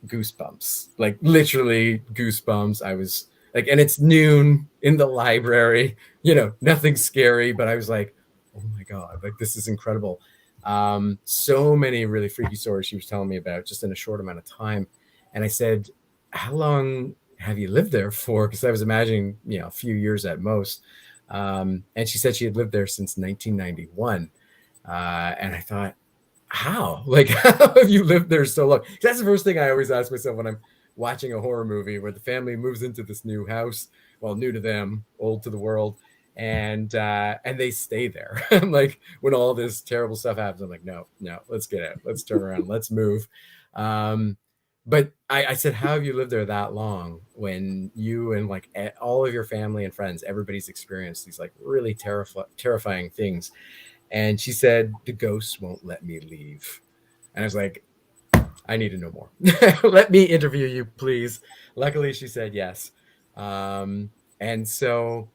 goosebumps, like literally goosebumps. I was like, and it's noon in the library, nothing scary, but I was like, oh my God, like this is incredible. So many really freaky stories she was telling me about just in a short amount of time. And I said, how long have you lived there for? Because I was imagining, a few years at most. And she said she had lived there since 1991. And I thought, how? Like, how have you lived there so long? That's the first thing I always ask myself when I'm watching a horror movie where the family moves into this new house, well, new to them, old to the world. And they stay there. I'm like, when all this terrible stuff happens, I'm like, no, let's get out. Let's turn around. Let's move. But I said, how have you lived there that long when you and like all of your family and friends, everybody's experienced these like really terrifying things? And she said, the ghosts won't let me leave. And I was like, I need to know more. Let me interview you, please. Luckily, she said yes. And so,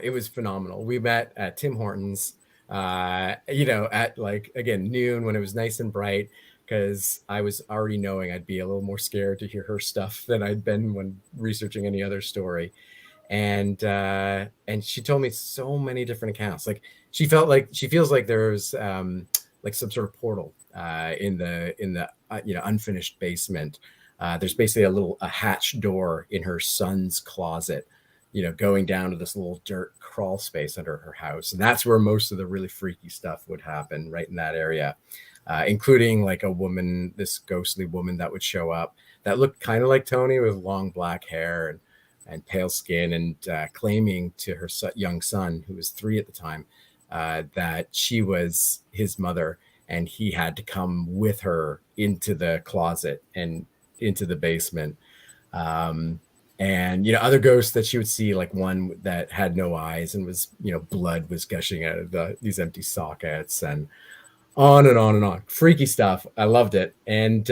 it was phenomenal. We met at Tim Hortons, at like, again, noon when it was nice and bright, because I was already knowing I'd be a little more scared to hear her stuff than I'd been when researching any other story. And she told me so many different accounts. Like she feels like there's like some sort of portal in the unfinished basement. There's basically a hatch door in her son's closet, going down to this little dirt crawl space under her house. And that's where most of the really freaky stuff would happen, right in that area, including like this ghostly woman that would show up that looked kind of like Tony with long black hair and pale skin, and claiming to her young son, who was 3 at the time, that she was his mother, and he had to come with her into the closet and into the basement. And other ghosts that she would see, like one that had no eyes and was, blood was gushing out of these empty sockets, and on and on and on. Freaky stuff. I loved it. And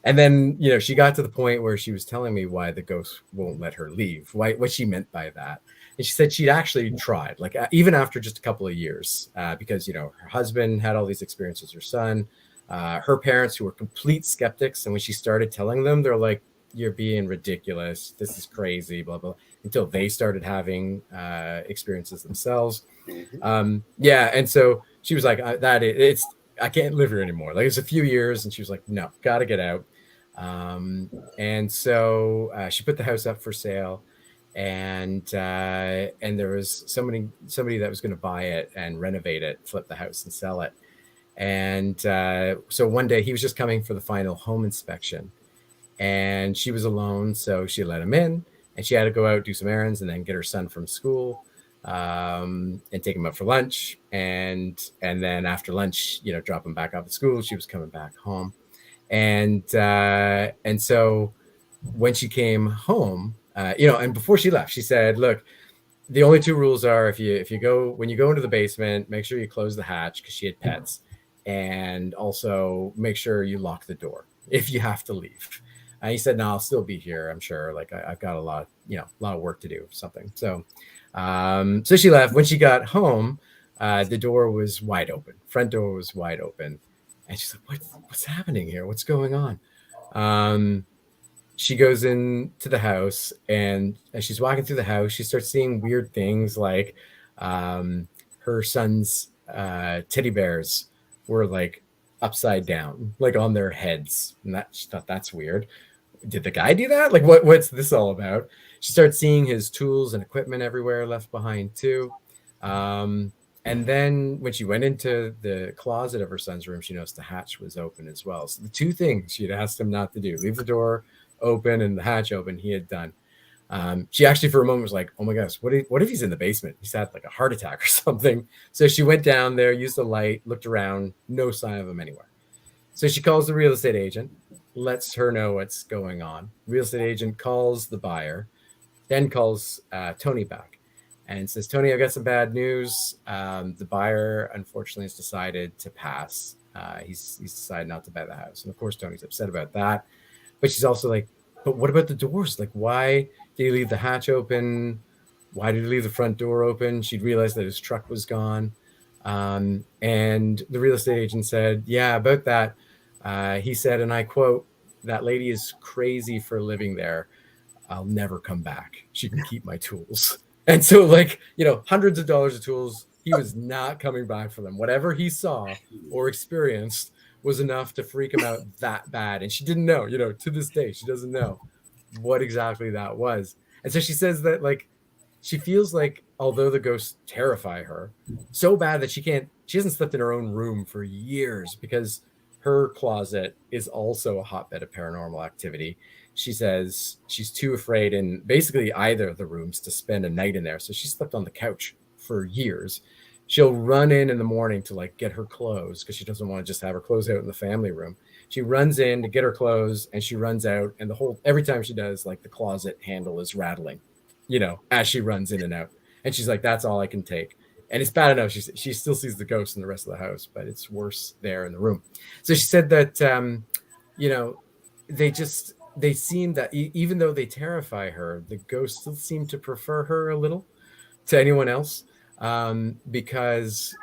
then, she got to the point where she was telling me why the ghost won't let her leave, what she meant by that. And she said she'd actually tried, like even after just a couple of years, because, her husband had all these experiences, her son, her parents, who were complete skeptics. And when she started telling them, they're like, you're being ridiculous. This is crazy, blah, blah, until they started having experiences themselves. And so she was like, I can't live here anymore. Like, it's a few years. And she was like, no, got to get out. And so she put the house up for sale, and there was somebody that was going to buy it and renovate it, flip the house and sell it. And so one day he was just coming for the final home inspection, and she was alone. So she let him in, and she had to go out, do some errands, and then get her son from school, and take him out for lunch. And then after lunch, drop him back off at school. She was coming back home. And so when she came home, and before she left, she said, look, the only two rules are when you go into the basement, make sure you close the hatch, because she had pets, and also make sure you lock the door if you have to leave. And he said, no, I'll still be here. I'm sure. Like I've got a lot of work to do or something. So she left. When she got home, the door was wide open. Front door was wide open. And she's like, what's happening here? What's going on? She goes into the house, and as she's walking through the house, she starts seeing weird things, like her son's teddy bears were like upside down, like on their heads. And she thought, that's weird. Did the guy do that? Like, what's this all about? She starts seeing his tools and equipment everywhere left behind too. And then when she went into the closet of her son's room, she noticed the hatch was open as well. So the two things she'd asked him not to do, leave the door open and the hatch open, he had done. She actually for a moment was like, oh my gosh, what if he's in the basement? He's had like a heart attack or something. So she went down there, used the light, looked around, no sign of him anywhere. So she calls the real estate agent, lets her know what's going on. Real estate agent calls the buyer, then calls Tony back and says, Tony, I've got some bad news. The buyer, unfortunately, has decided to pass. He's decided not to buy the house. And of course, Tony's upset about that. But she's also like, but what about the doors? Like, why did he leave the hatch open? Why did he leave the front door open? She'd realized that his truck was gone. And the real estate agent said, yeah, about that. He said, and I quote, that lady is crazy for living there. I'll never come back. She can keep my tools. And so, like, hundreds of dollars of tools, he was not coming back for them. Whatever he saw or experienced was enough to freak him out that bad. And she didn't know, to this day, she doesn't know what exactly that was. And so she says that, like, she feels like, although the ghosts terrify her so bad that she hasn't slept in her own room for years, because her closet is also a hotbed of paranormal activity. She says she's too afraid in basically either of the rooms to spend a night in there. So she slept on the couch for years. She'll run in the morning to like get her clothes, because she doesn't want to just have her clothes out in the family room. She runs in to get her clothes, and she runs out, and every time she does, like, the closet handle is rattling, as she runs in and out. And she's like, that's all I can take. And it's bad enough. She still sees the ghost in the rest of the house, but it's worse there in the room. So she said that, they seem that even though they terrify her, the ghosts still seem to prefer her a little to anyone else. Because,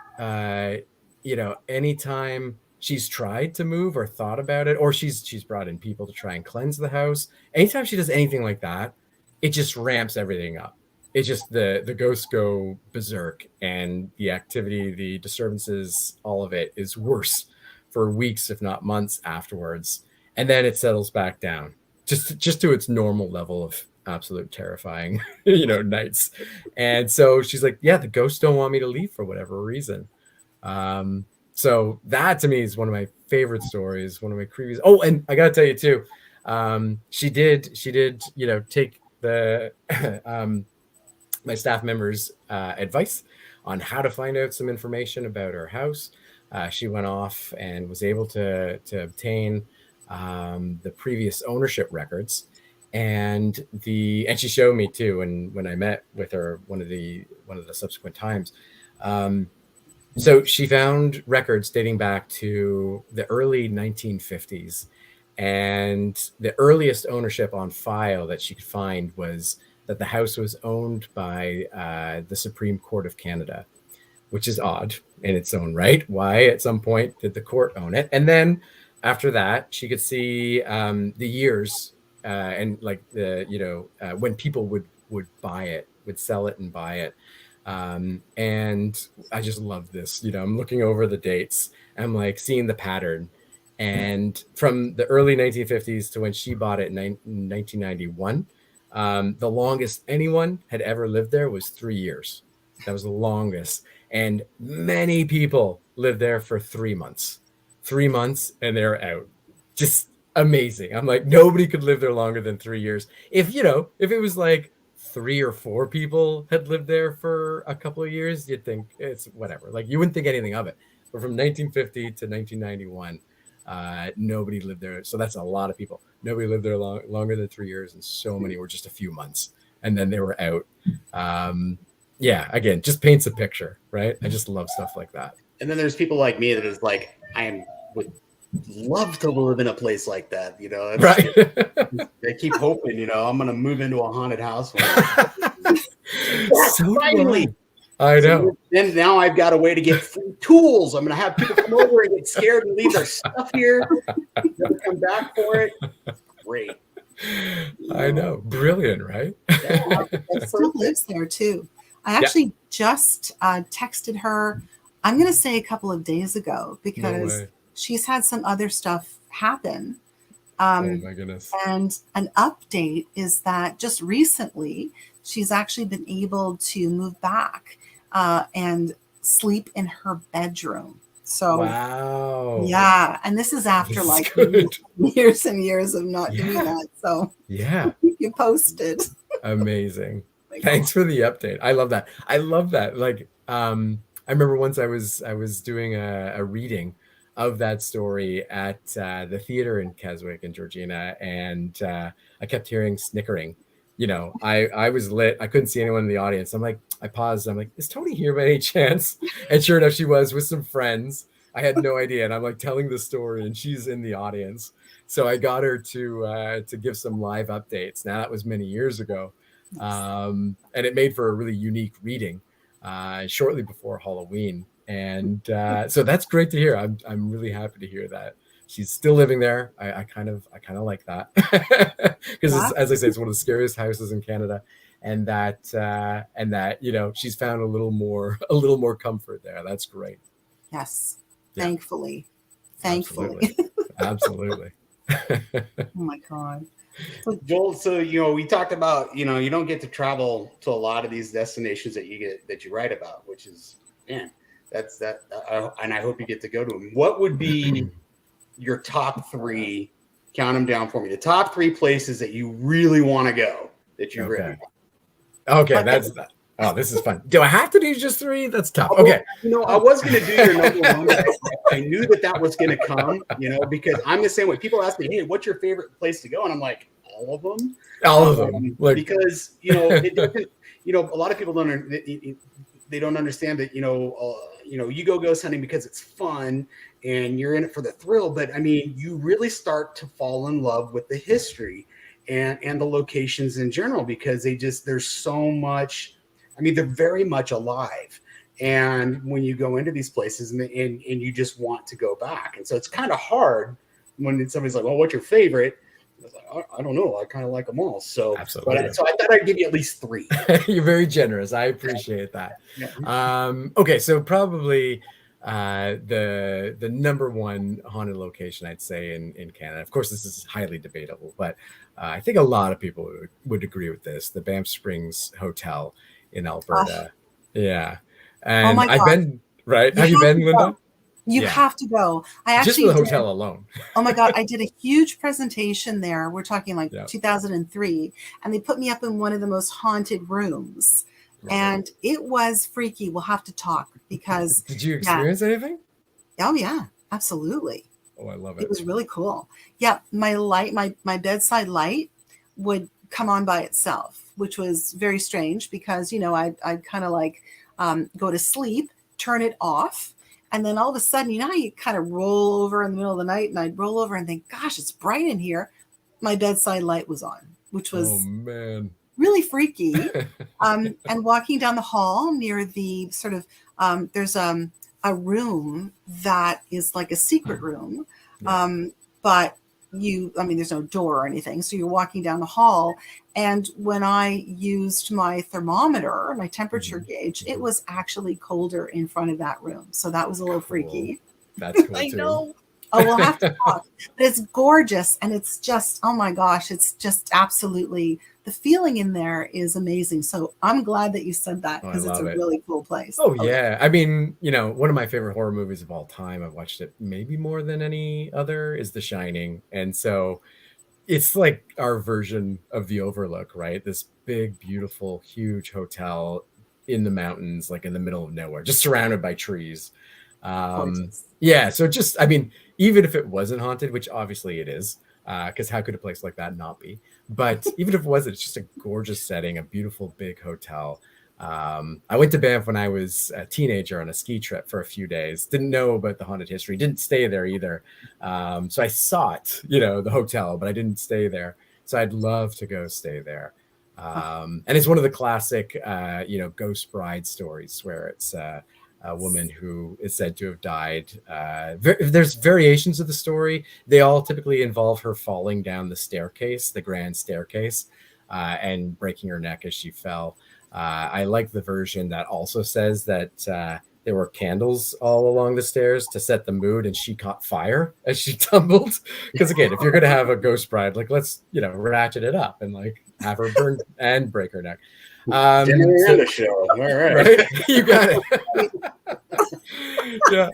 anytime she's tried to move or thought about it, or she's brought in people to try and cleanse the house, anytime she does anything like that, it just ramps everything up. It's just the ghosts go berserk, and the activity, the disturbances, all of it is worse for weeks, if not months afterwards. And then it settles back down just to its normal level of absolute terrifying, nights. And so she's like, yeah, the ghosts don't want me to leave for whatever reason. So that to me is one of my favorite stories, one of my creepiest. Oh, and I got to tell you too, she did, take the, my staff members' advice on how to find out some information about her house. She went off and was able to obtain the previous ownership records, and she showed me too. And when I met with her one of the subsequent times, so she found records dating back to the early 1950s, and the earliest ownership on file that she could find was that the house was owned by the Supreme Court of Canada, which is odd in its own right. Why at some point did the court own it? And then after that, she could see the years and like when people would buy it, would sell it and buy it. And I just love this. I'm looking over the dates. I'm like seeing the pattern. And from the early 1950s to when she bought it in 1991, the longest anyone had ever lived there was 3 years. That was the longest. And many people lived there for 3 months. 3 months and they're out. Just amazing. I'm like, nobody could live there longer than 3 years. If it was like 3 or 4 people had lived there for a couple of years, you'd think it's whatever. Like you wouldn't think anything of it. But from 1950 to 1991, nobody lived there. So that's a lot of people. Nobody lived there longer than 3 years, and so many were just a few months, and then they were out. Yeah, again, just paints a picture, right? I just love stuff like that. And then there's people like me that is like, would love to live in a place like that, Right. I keep hoping, I'm going to move into a haunted house. So finally. I know. So then now I've got a way to get free tools. I'm going to have people come over and get scared and leave their stuff here. Never come back for it. Great. I know. Brilliant, right? Yeah, it still lives there too. I actually just texted her, I'm going to say a couple of days ago, because she's had some other stuff happen. Oh my goodness. And an update is that just recently, she's actually been able to move back and sleep in her bedroom. So, wow. Yeah. And this is after years and years of not doing that. So, yeah, keep you posted. Amazing. Thanks for the update. I love that. Like, I remember once I was doing a reading of that story at the theater in Keswick in Georgina, and I kept hearing snickering. I was lit. I couldn't see anyone in the audience. I paused. I'm like, is Tony here by any chance? And sure enough, she was with some friends. I had no idea. And I'm like telling the story, and she's in the audience. So I got her to give some live updates. Now that was many years ago. And it made for a really unique reading shortly before Halloween. And so that's great to hear. I'm really happy to hear that she's still living there. I kind of like that, because as I say, it's one of the scariest houses in Canada, and that she's found a little more comfort there. That's great. Yes, yeah. Thankfully. Absolutely. Oh my God. Joel, so we talked about you don't get to travel to a lot of these destinations that you write about, which is, man, that's that, and I hope you get to go to them. What would be your top 3? Count them down for me. The top 3 places that you really want to go that you've written about. Okay, that's that. Oh, this is fun. Do I have to do just 3? That's tough. Okay. I was going to do your number 1. I knew that was going to come, because I'm the same way. People ask me, hey, what's your favorite place to go? And I'm like, all of them. All of them. Because, it doesn't, a lot of people don't understand that, you go ghost hunting because it's fun and you're in it for the thrill. But I mean, you really start to fall in love with the history and the locations in general, because there's so much. I mean, they're very much alive. And when you go into these places and you just want to go back. And so it's kind of hard when somebody's like, well, what's your favorite? I was like, I don't know. I kind of like them all. So, absolutely. So I thought I'd give you at least 3. You're very generous. I appreciate that. Yeah. Okay. So probably the number 1 haunted location, I'd say, in Canada. Of course, this is highly debatable, but I think a lot of people would agree with this. The Banff Springs Hotel in Alberta. Yeah. And I've been, right? Have you been, Lynda? You have to go. I actually just for the hotel alone. Oh my God. I did a huge presentation there. We're talking 2003. And they put me up in one of the most haunted rooms. Right. And it was freaky. We'll have to talk, because. Did you experience anything? Oh yeah, absolutely. Oh, I love it. It was really cool. Yeah. My bedside light would come on by itself, which was very strange, because, I'd kind of go to sleep, turn it off. And then all of a sudden, you kind of roll over in the middle of the night, and I'd roll over and think, gosh, it's bright in here. My bedside light was on, which was really freaky. And walking down the hall near the sort of, there's a room that is like a secret room. But there's no door or anything. So you're walking down the hall. And when I used my thermometer, my temperature gauge, it was actually colder in front of that room. So that was a little freaky. That's cool. I know. Oh, we'll have to talk. But it's gorgeous, and it's just, oh my gosh, it's just absolutely, the feeling in there is amazing. So I'm glad that you said that, Oh, I because it's a love it. really cool place. Oh yeah. I mean, one of my favorite horror movies of all time, I've watched it maybe more than any other, is The Shining. And so it's like our version of the Overlook, right? This big, beautiful, huge hotel in the mountains, like in the middle of nowhere, just surrounded by trees. Gorgeous. Yeah. So just, I mean, even if it wasn't haunted, which obviously it is, because how could a place like that not be? But even if it wasn't, it's just a gorgeous setting, a beautiful big hotel. I went to Banff when I was a teenager on a ski trip for a few days. Didn't know about the haunted history. Didn't stay there either. So I saw it, the hotel, but I didn't stay there. So I'd love to go stay there. And it's one of the classic, ghost bride stories where it's a woman who is said to have died. There's variations of the story. They all typically involve her falling down the staircase, the grand staircase, and breaking her neck as she fell. I like the version that also says that there were candles all along the stairs to set the mood, and she caught fire as she tumbled. Because again, if you're going to have a ghost bride, like, let's ratchet it up and like have her burn and break her neck. Dinner and a show. All right? You got it. Yeah.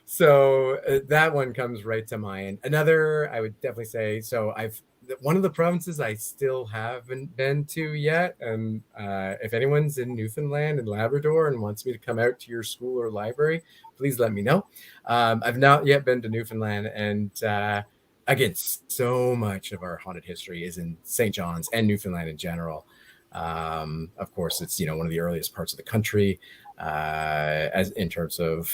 So that one comes right to mind. Another, I would definitely say, one of the provinces I still haven't been to yet. And if anyone's in Newfoundland and Labrador and wants me to come out to your school or library, please let me know. I've not yet been to Newfoundland. And again, so much of our haunted history is in St. John's and Newfoundland in general. Of course, it's, one of the earliest parts of the country, as in terms of,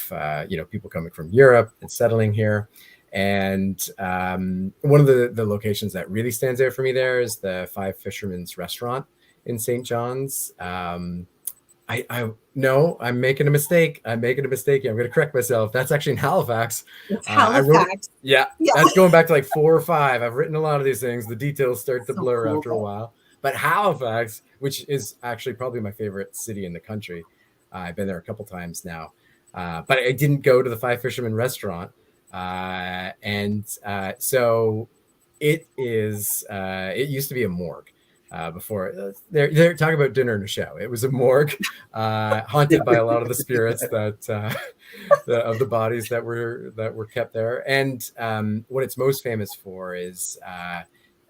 people coming from Europe and settling here. And one of the locations that really stands out for me there is the Five Fishermen's Restaurant in St. John's. No, I'm making a mistake. I'm going to correct myself. That's actually in Halifax. It's Halifax. Yeah, that's going back to like 4 or 5. I've written a lot of these things. The details start to blur after a while. But Halifax, which is actually probably my favorite city in the country. I've been there a couple times now. But I didn't go to the Five Fishermen Restaurant. So it is, it used to be a morgue before. They're talking about dinner and a show. It was a morgue haunted by a lot of the spirits that of the bodies that were kept there. And what it's most famous for is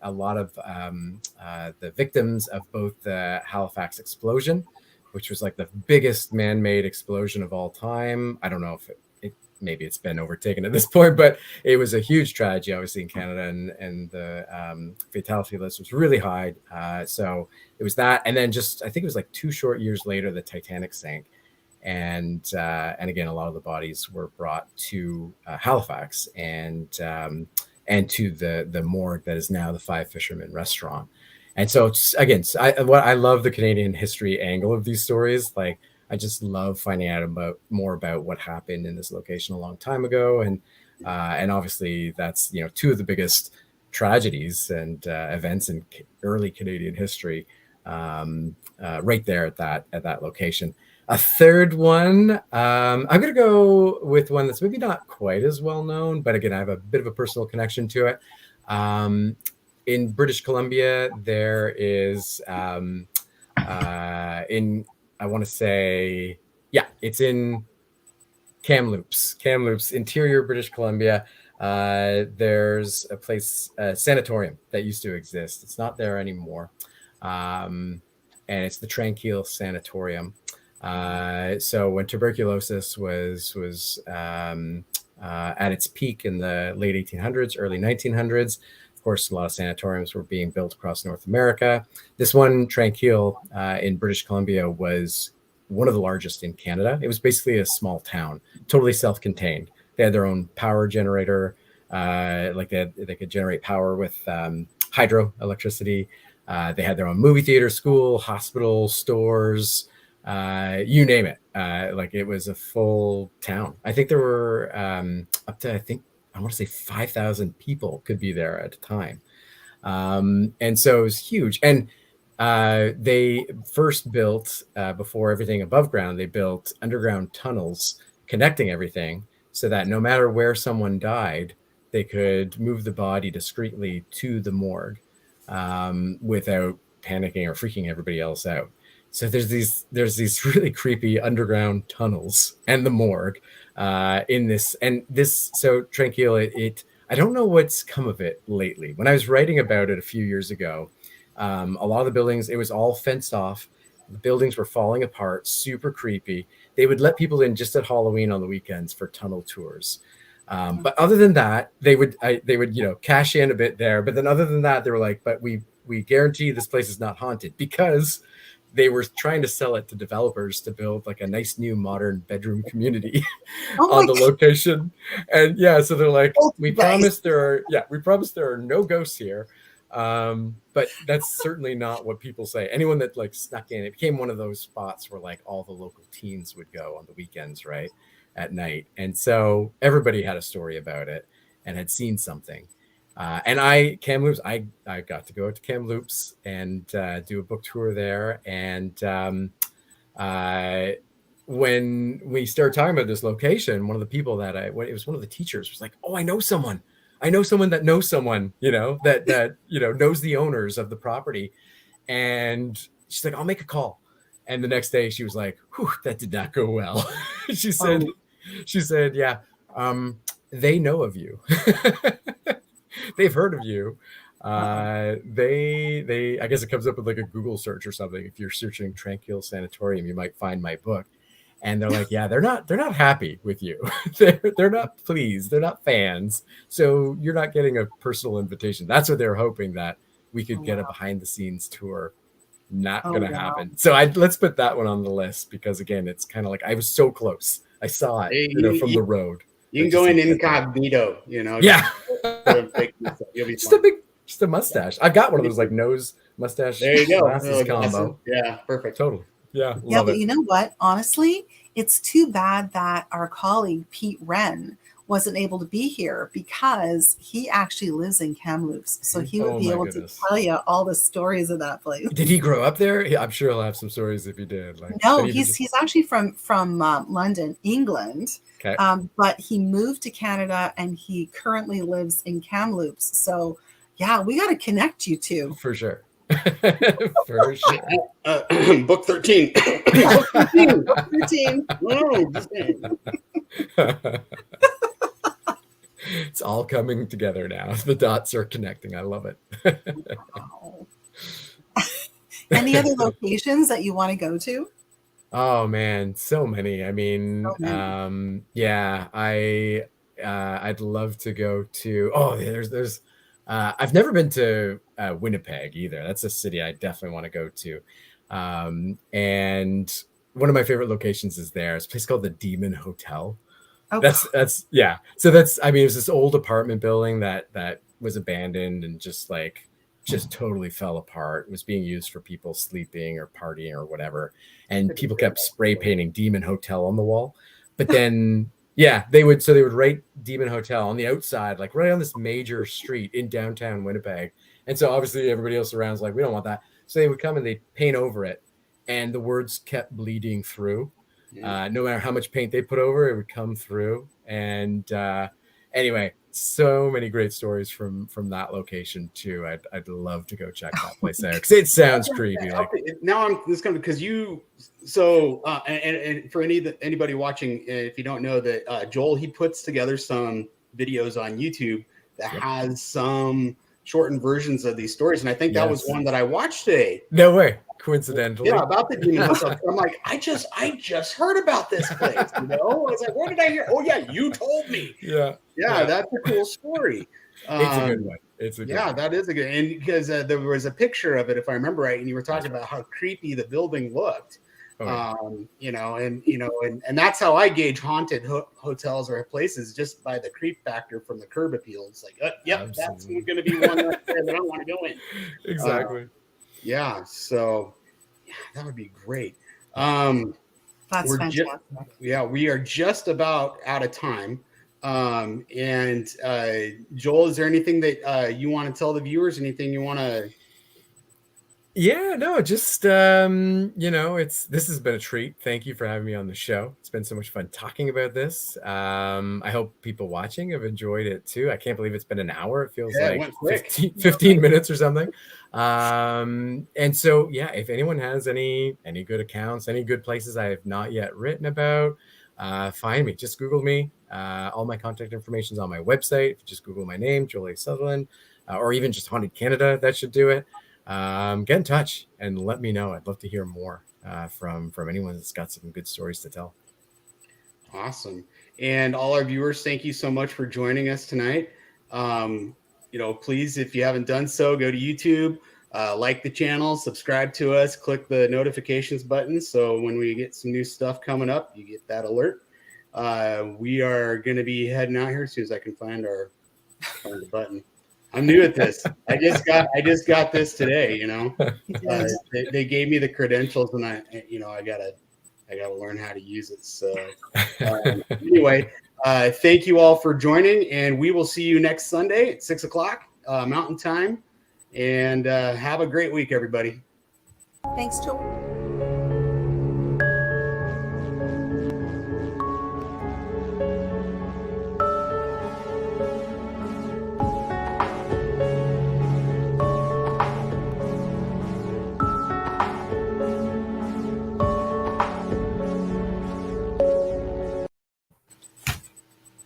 a lot of the victims of both the Halifax explosion, which was like the biggest man-made explosion of all time. I don't know if maybe it's been overtaken at this point, but it was a huge tragedy, obviously, in Canada, and the fatality list was really high. So it was that, and then just, I think it was like 2 short years later, the Titanic sank, and again, a lot of the bodies were brought to Halifax and to the morgue that is now the Five Fishermen Restaurant. And so it's, again, I love the Canadian history angle of these stories. Like, I just love finding out more about what happened in this location a long time ago, and obviously that's 2 of the biggest tragedies and events in early Canadian history, right there at that location. A third one, I'm going to go with one that's maybe not quite as well known, but again, I have a bit of a personal connection to it. In British Columbia, there is I want to say, it's in Kamloops, interior British Columbia. There's a place, a sanatorium that used to exist. It's not there anymore. And it's the Tranquille Sanatorium. So when tuberculosis was at its peak in the late 1800s, early 1900s, of course, a lot of sanatoriums were being built across North America. This one, Tranquille, in British Columbia, was one of the largest in Canada. It was basically a small town, totally self-contained. They had their own power generator, they could generate power with hydroelectricity. They had their own movie theater, school, hospital, stores, you name it. It was a full town. I think there were up to, I want to say 5,000 people could be there at a time. And so it was huge. And they first built, before everything above ground, they built underground tunnels connecting everything so that no matter where someone died, they could move the body discreetly to the morgue without panicking or freaking everybody else out. So there's these really creepy underground tunnels and the morgue in this. So Tranquil, I don't know what's come of it lately. When I was writing about it a few years ago, a lot of the buildings, it was all fenced off. The buildings were falling apart, super creepy. They would let people in just at Halloween on the weekends for tunnel tours. But other than that, they would cash in a bit there. But then other than that, they were like, but we guarantee this place is not haunted, because they were trying to sell it to developers to build like a nice new modern bedroom community on the location. And so they're like, we promise there are no ghosts here. But that's certainly not what people say. Anyone that like snuck in, it became one of those spots where like all the local teens would go on the weekends, right, at night. And so everybody had a story about it and had seen something. And Kamloops, I got to go to Kamloops and do a book tour there. And when we started talking about this location, one of the people it was one of the teachers was like, "Oh, I know someone that knows someone, that knows the owners of the property." And she's like, "I'll make a call." And the next day she was like, "Whew, that did not go well." She said, "Yeah, they know of you." They've heard of you. They I guess it comes up with like a Google search or something. If you're searching Tranquil Sanatorium, you might find my book. And they're like, yeah, they're not happy with you. They're not pleased. They're not fans. So you're not getting a personal invitation. That's what they're hoping, that we could get a behind the scenes tour. Not going to happen. So let's put that one on the list, because again, it's kind of like I was so close. I saw it from the road. You can go in incognito, Yeah. Just a mustache. I got one of those like nose mustache. There you go. Glasses combo. Yeah, perfect. Totally. Yeah. Yeah, but you know what? Honestly, it's too bad that our colleague Pete Wren wasn't able to be here, because he actually lives in Kamloops, so he would be able to tell you all the stories of that place. Did he grow up there? I'm sure he'll have some stories if he did. No, he's actually from London, England. Okay. But he moved to Canada and he currently lives in Kamloops. So yeah, we got to connect you two. For sure. For sure. Book 13. Book 13. Oh, just kidding. It's all coming together now. The dots are connecting. I love it. Wow. Any other locations that you want to go to? Oh man, so many. I mean, I'd love to go to. Oh, there's. I've never been to Winnipeg either. That's a city I definitely want to go to. And one of my favorite locations is there. It's a place called the Demon Hotel. Oh. That's yeah. So it was this old apartment building that was abandoned and just totally fell apart. It was being used for people sleeping or partying or whatever. And people kept spray painting Demon Hotel on the wall. But then, they would write Demon Hotel on the outside, like right on this major street in downtown Winnipeg. And so obviously everybody else around is like, we don't want that. So they would come and they'd paint over it. And the words kept bleeding through. No matter how much paint they put over, it would come through. And anyway, so many great stories from that location too. I'd love to go check that place out because it sounds creepy. Like now I'm just going to, because you and for anybody watching, if you don't know that Joel, he puts together some videos on YouTube that has some shortened versions of these stories, and I think that was one that I watched today. No way. Coincidentally. Yeah, about the Demon Hotel. I'm like, I just heard about this place, I was like, where did I hear? Oh yeah, you told me. Yeah, that's a cool story. It's a good one. That is a good, and because there was a picture of it, if I remember right, and you were talking about how creepy the building looked. And that's how I gauge haunted hotels or places, just by the creep factor from the curb appeal. It's like, that's going to be one right there that I want to go in. Exactly. So that would be great. That's fantastic. We are just about out of time. And Joel, is there anything that you want to tell the viewers? Anything you want to? Yeah, no, just this has been a treat. Thank you for having me on the show. It's been so much fun talking about this. I hope people watching have enjoyed it too. I can't believe it's been an hour. It feels Yeah, it like went quick. 15 minutes or something. And so yeah, if anyone has any good accounts, any good places I have not yet written about, find me. Just Google me. All my contact information is on my website. If you just Google my name, Jolie Sutherland, or even just Haunted Canada, that should do it. Get in touch and let me know. I'd love to hear more from anyone that's got some good stories to tell. Awesome. And all our viewers, thank you so much for joining us tonight. Please, if you haven't done so, go to YouTube, like the channel, subscribe to us, click the notifications button. So when we get some new stuff coming up, you get that alert. We are going to be heading out here as soon as I can find the button. I'm new at this. I just got this today, they gave me the credentials and I gotta learn how to use it. So anyway, thank you all for joining, and we will see you next Sunday at 6:00 Mountain Time, and have a great week, everybody. Thanks, Joel.